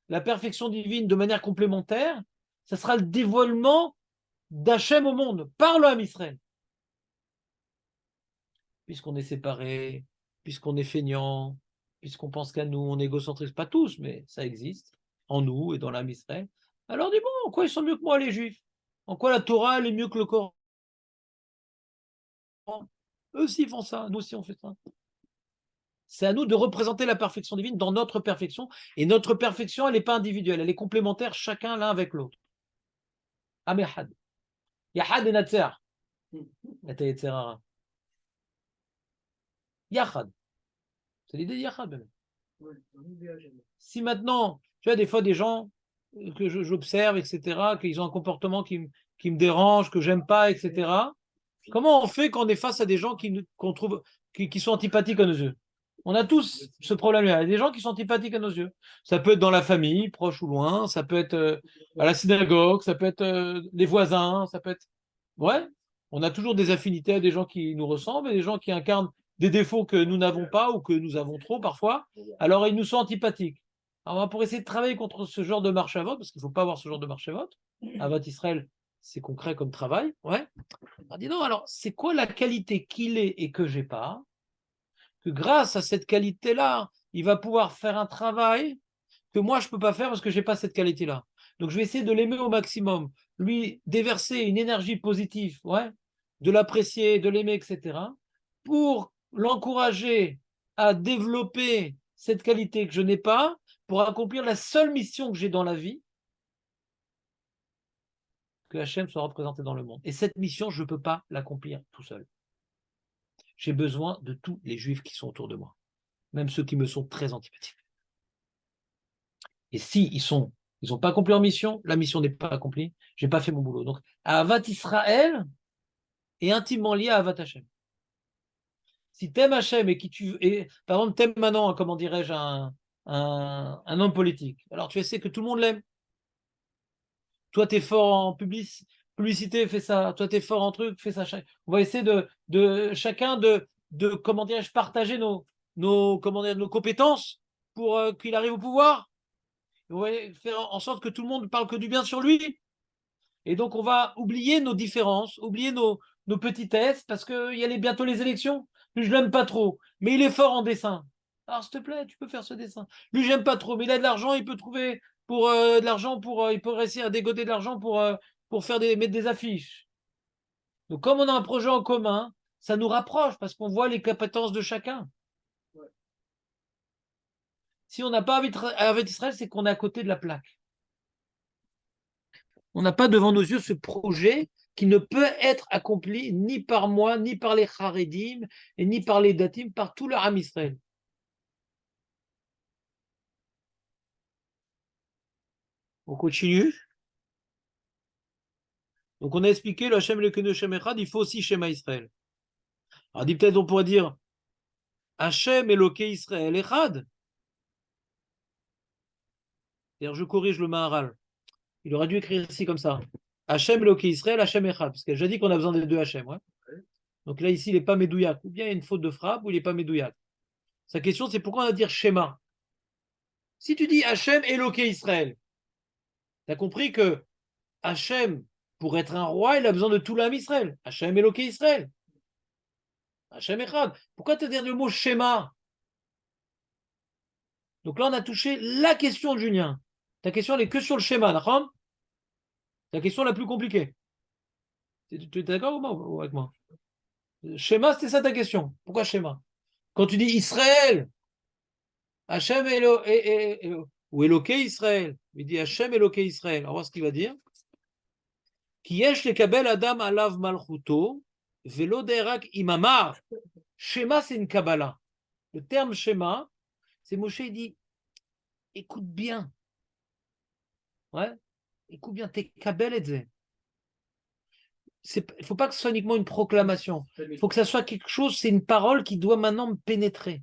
S1: la perfection divine de manière complémentaire, ça sera le dévoilement d'Hachem au monde par le âme Israël. Puisqu'on est séparés, puisqu'on est feignant, puisqu'on pense qu'à nous, on est égocentrique, pas tous, mais ça existe, en nous et dans l'âme Israël. Alors dis bon, en quoi ils sont mieux que moi les Juifs? En quoi la Torah elle est mieux que le Coran? Eux aussi font ça, nous aussi on fait ça. C'est à nous de représenter la perfection divine dans notre perfection, et notre perfection, elle n'est pas individuelle, elle est complémentaire, chacun l'un avec l'autre. Amehad. Yahad et Natser. Yahad. C'est l'idée de Yahad même. Si maintenant, tu vois, des fois des gens que j'observe, etc., qu'ils ont un comportement qui me dérange, que j'aime pas, etc., comment on fait quand on est face à des gens qu'on trouve, qui sont antipathiques à nos yeux? On a tous ce problème-là. Il y a des gens qui sont antipathiques à nos yeux. Ça peut être dans la famille, proche ou loin, ça peut être à la synagogue, ça peut être des voisins, ça peut être... Ouais, on a toujours des affinités à des gens qui nous ressemblent et des gens qui incarnent des défauts que nous n'avons pas ou que nous avons trop parfois. Alors ils nous sont antipathiques. Alors pour essayer de travailler contre ce genre de marche à vote, parce qu'il ne faut pas avoir ce genre de marche à vote, Avat Israël, c'est concret comme travail, ouais. On dit non, alors c'est quoi la qualité qu'il est et que j'ai pas? Que grâce à cette qualité-là, il va pouvoir faire un travail que moi je ne peux pas faire parce que je n'ai pas cette qualité-là. Donc je vais essayer de l'aimer au maximum, lui déverser une énergie positive, ouais, de l'apprécier, de l'aimer, etc., pour l'encourager à développer cette qualité que je n'ai pas, pour accomplir la seule mission que j'ai dans la vie, que Hachem soit représenté dans le monde. Et cette mission, je ne peux pas l'accomplir tout seul. J'ai besoin de tous les juifs qui sont autour de moi, même ceux qui me sont très antipathiques. Et si ils n'ont pas accompli leur mission, la mission n'est pas accomplie, je n'ai pas fait mon boulot. Donc, Avat Israël est intimement lié à Avat Hachem. Si tu aimes Hachem et par exemple, tu aimes maintenant, comment dirais-je, un homme politique, alors tu essaies que tout le monde l'aime. Toi, tu es fort en publicité, fais ça. Toi, tu es fort en truc, fais ça. On va essayer de chacun de comment dirais-je, partager nos compétences pour qu'il arrive au pouvoir. On va faire en sorte que tout le monde parle que du bien sur lui. Et donc, on va oublier nos différences, oublier nos petitesses, parce qu'il y a bientôt les élections. Lui, je l'aime pas trop, mais il est fort en dessin. Alors, s'il te plaît, tu peux faire ce dessin. Lui, j'aime pas trop, mais il a de l'argent, il peut trouver de l'argent il peut réussir à dégoter de l'argent pour mettre des affiches. Donc, comme on a un projet en commun, ça nous rapproche parce qu'on voit les compétences de chacun. Ouais. Si on n'a pas Avat Israël, c'est qu'on est à côté de la plaque. On n'a pas devant nos yeux ce projet qui ne peut être accompli ni par moi, ni par les Haredim, et ni par les Datim, par tout le Ham Israël. On continue. Donc on a expliqué le Hashem Elokeinu Hashem Echad, il faut aussi Shema Israël. Alors peut-être on pourrait dire Hashem Elokeinu Israël Echad. D'ailleurs je corrige le Maharal. Il aurait dû écrire ici comme ça. Hashem Elokeinu Israël, Hashem Echad. Parce que j'ai dit qu'on a besoin des deux Hashem. Ouais. Donc là ici il n'est pas Medouyak. Ou bien il y a une faute de frappe ou il n'est pas Medouyak. Sa question c'est pourquoi on va dire Shema. Si tu dis Hashem Elokeinu Israël, tu as compris que Hachem, pour être un roi, il a besoin de tout l'âme Israël. Hachem Eloké Israël. Hachem Echad. Pourquoi te dire le mot schéma? Donc là, on a touché la question de Julien. Ta question, elle est que sur le schéma, d'accord? C'est la question la plus compliquée. Tu es d'accord avec moi? Schéma, c'était ça ta question. Pourquoi schéma? Quand tu dis Israël, Hachem ou Eloké Israël, il dit Hachem Eloké Israël. On va voir ce qu'il va dire. Qui yesh lekabel adam alav malchuto, Velo Deirak Imamar. Shema, c'est une Kabbalah. Le terme Shema, c'est Moshe, il dit écoute bien. Ouais, écoute bien, t'es Kabel et Zé. Il ne faut pas que ce soit uniquement une proclamation. Il faut que ça soit quelque chose, c'est une parole qui doit maintenant me pénétrer.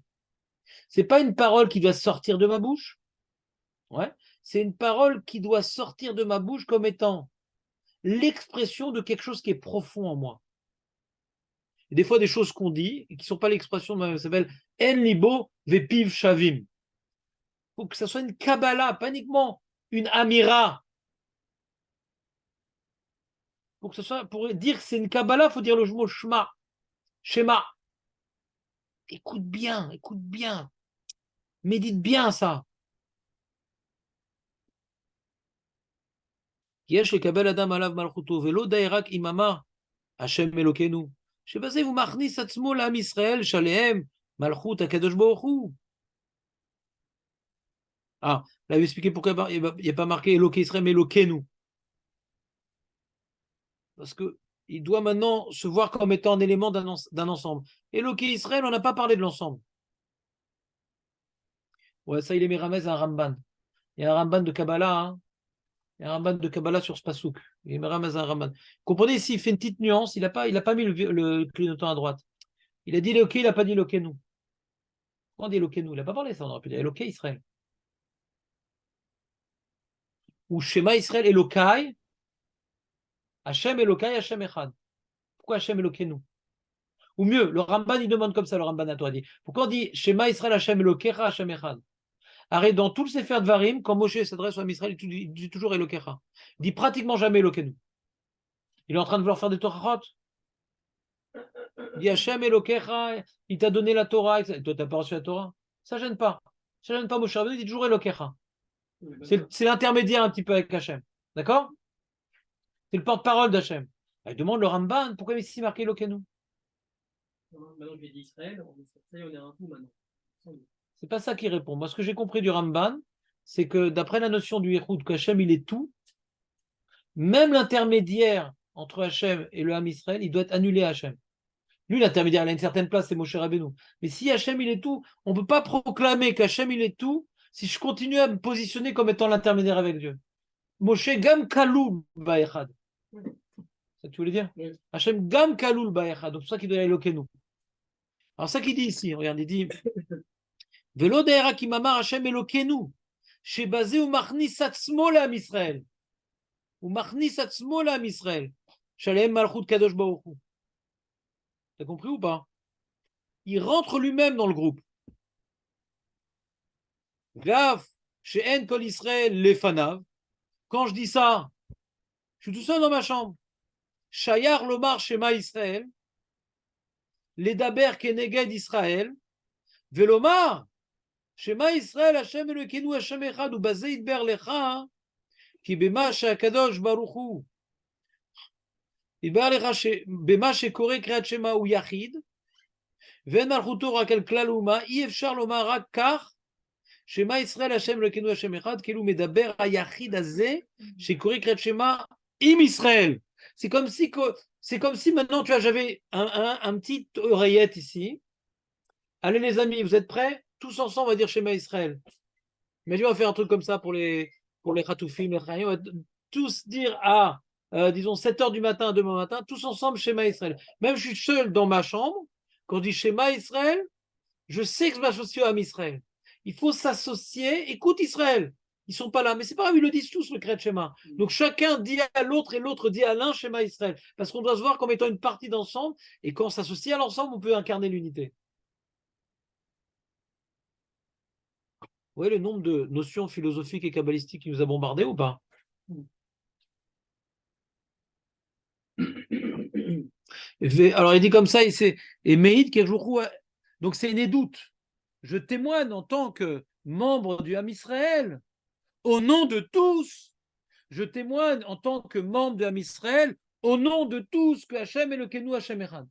S1: Ce n'est pas une parole qui doit sortir de ma bouche. Ouais. C'est une parole qui doit sortir de ma bouche comme étant l'expression de quelque chose qui est profond en moi. Et des fois, des choses qu'on dit et qui ne sont pas l'expression de moi, ça s'appelle En libo vepiv shavim. Il faut que ça soit une Kabbalah, pas uniquement une Amira. Pour que ce soit, pour dire que c'est une Kabbalah, il faut dire le mot Shema. Shema. Écoute bien, médite bien ça. יש לקבל אדם עליו מלכותו, ולא די רק אם אמר השם אלוקינו, שבזה הוא מכניס עצמו לעם ישראל, שעליהם מלכות הקדוש ברוך הוא. Ah, là, il va expliquer pourquoi il n'y a pas marqué Eloké Israël, mais Elokénu. Parce qu'il doit maintenant se voir comme étant un élément d'un ensemble. Eloké Israël, on n'a pas parlé de l'ensemble. Ouais, ça, il est méramez à un Ramban. Il y a un Ramban de Kabbalah, hein. Il y a un Ramban de Kabbalah sur ce pasouk. Il est méramez à un Ramban. Comprenez ici, il fait une petite nuance, il n'a pas mis le clignotant à droite. Il a dit Eloké, il n'a pas dit Elokénu. Pourquoi on dit Elokénu? Il n'a pas parlé ça, on aurait pu dire Eloké Israël. Ou Shema Israël Elokai, Hachem Elokai, Hachem Echad. Pourquoi Hachem Elokénu? Ou mieux, le Ramban, il demande comme ça, le Ramban a toi dit. Pourquoi on dit Shema Israël Hachem Elokecha Hachem Echad? Arrête, dans tout le Sefer Dvarim, quand Moshe s'adresse à Israël, il dit toujours Elokecha. Il dit pratiquement jamais Elokenu. Il est en train de vouloir faire des Torahot. Il dit Hachem Elokecha, il t'a donné la Torah. Toi, tu n'as pas reçu la Torah. Ça ne gêne pas. Ça ne gêne pas Moshe Rabbeinu, il dit toujours Elokecha. C'est l'intermédiaire un petit peu avec Hachem. D'accord? C'est le porte-parole d'Hachem. Il demande le Ramban, pourquoi il est ici marqué Elokenu?
S3: Maintenant que j'ai dit Israël, on est un coup maintenant.
S1: C'est pas ça qui répond. Moi, ce que j'ai compris du Ramban, c'est que d'après la notion du Yichud, qu'Hachem, il est tout, même l'intermédiaire entre Hachem et le Ham Israël, il doit être annulé à Hachem. Lui, l'intermédiaire, il a une certaine place, c'est Moshe Rabbeinu. Mais si Hachem, il est tout, on ne peut pas proclamer qu'Hachem, il est tout si je continue à me positionner comme étant l'intermédiaire avec Dieu. Moshe Gam Kalul Ba'echad. C'est ça que tu voulais dire?
S3: Oui.
S1: Hachem Gam Kalul Ba'echad. Donc, c'est pour ça qu'il doit éloquer nous. Alors, ça qu'il dit ici, regarde, il dit Velo De'era Kimamar Hachem Elokenu. Chez basé ou Machnis Atzmo l'Am Israël. Ou Machnis Atzmo l'Am Israël. Shalem Malchut Kadosh Baruch Hu. T'as compris ou pas? Il rentre lui-même dans le groupe. Gav, chez En Kol Israël, les Fanav. Quand je dis ça, je suis tout seul dans ma chambre. Shayar Lomar Shema Israël. Les Daber Keneged Israël. Velomar. Shema Israël, Hashem Elokeinu, Hashem Echad, ou Bazé Idber Lecha. Ki bema Shakadosh Baruch Hu. Idber Lecha, bema Shekore Kriat Shema ou Yachid. Ven Malchuto Rakel Klalouma. Yefchar Lomar Rak Kar. Shema Israël Hashem Elokeinu Hashem Echad, Kelu Medaber Hayachid Azeh, Shekori Kriat Shema Im Israël. C'est comme si maintenant, tu vois, j'avais un petit oreillette ici. Allez les amis, vous êtes prêts? Tous ensemble, on va dire Shema Israël. Mais on va faire un truc comme ça pour les Khatoufim, les Chayim. On va tous dire à, disons, 7h du matin, demain matin, tous ensemble Shema Israël. Même je suis seul dans ma chambre, quand on dit Shema Israël, je sais que je m'associe à Israël. Il faut s'associer. Écoute Israël, ils sont pas là, mais c'est pas grave, ils le disent tous le Kriyat Shema. Donc chacun dit à l'autre et l'autre dit à l'un Shema Israël, parce qu'on doit se voir comme étant une partie d'ensemble. Et quand on s'associe à l'ensemble, on peut incarner l'unité. Vous voyez le nombre de notions philosophiques et kabbalistiques qui nous a bombardés ou pas? Alors il dit comme ça, et Meïd Kerjourou, donc c'est une édoute. Je témoigne en tant que membre du Ham Israël, au nom de tous. Je témoigne en tant que membre du Ham Israël, au nom de tous, que Hachem Elokeinu Hachem Echad.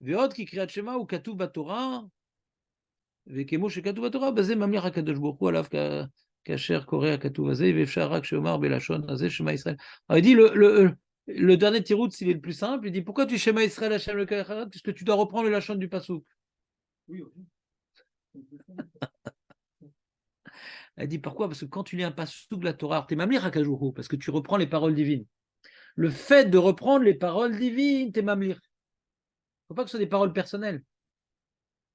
S1: Ve'od ki kriyat shema ou katuv batorah, ve'kemo shekatuv batorah, bazeh mamliach hakadosh baruch hu alav kasher koreh hakatuv azeh, ve'efshar rak sheomar belashon azeh shema Israël. Alors il dit Le dernier tirout, il est le plus simple. Il dit pourquoi tu Shema Israël Hashem Elokeinu Echad? Puisque tu dois reprendre le lachon du Passouk.
S3: Oui, ok.
S1: Elle dit pourquoi? Parce que quand tu lis un Passouk de la Torah, t'es mamlir Hakadosh, parce que tu reprends les paroles divines. Le fait de reprendre les paroles divines, t'es mamlir. Il ne faut pas que ce soit des paroles personnelles,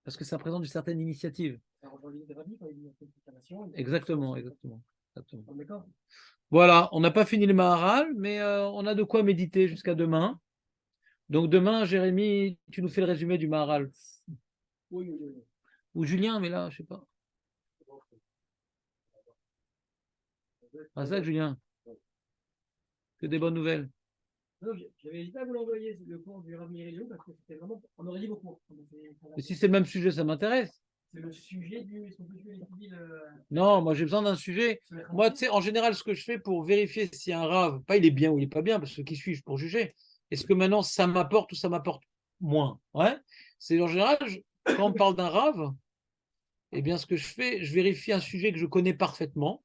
S1: parce que ça représente une certaine initiative.
S3: Ça rejoint l'idée de Rabbi quand il dit interprétation.
S1: Exactement.
S3: D'accord.
S1: Voilà, on n'a pas fini le Maharal, mais on a de quoi méditer jusqu'à demain. Donc demain, Jérémy, tu nous fais le résumé du Maharal.
S3: Oui.
S1: Ou Julien, mais là, je ne sais pas. Ah ça, Julien, que des bonnes nouvelles.
S3: Non, j'avais hésité à vous l'envoyer, le cours du Rav Mirilou, parce que c'était vraiment. On aurait dit beaucoup.
S1: Et si c'est le même sujet, ça m'intéresse.
S3: C'est le sujet du. Est-ce qu'on peut étudier le.
S1: Non, moi j'ai besoin d'un sujet. Moi, tu sais, en général, ce que je fais pour vérifier si un rave, pas il est bien ou il est pas bien, parce que qui suis-je pour juger? Est-ce que maintenant ça m'apporte ou ça m'apporte moins? Ouais. C'est en général, quand on parle d'un rave, eh bien ce que je fais, je vérifie un sujet que je connais parfaitement.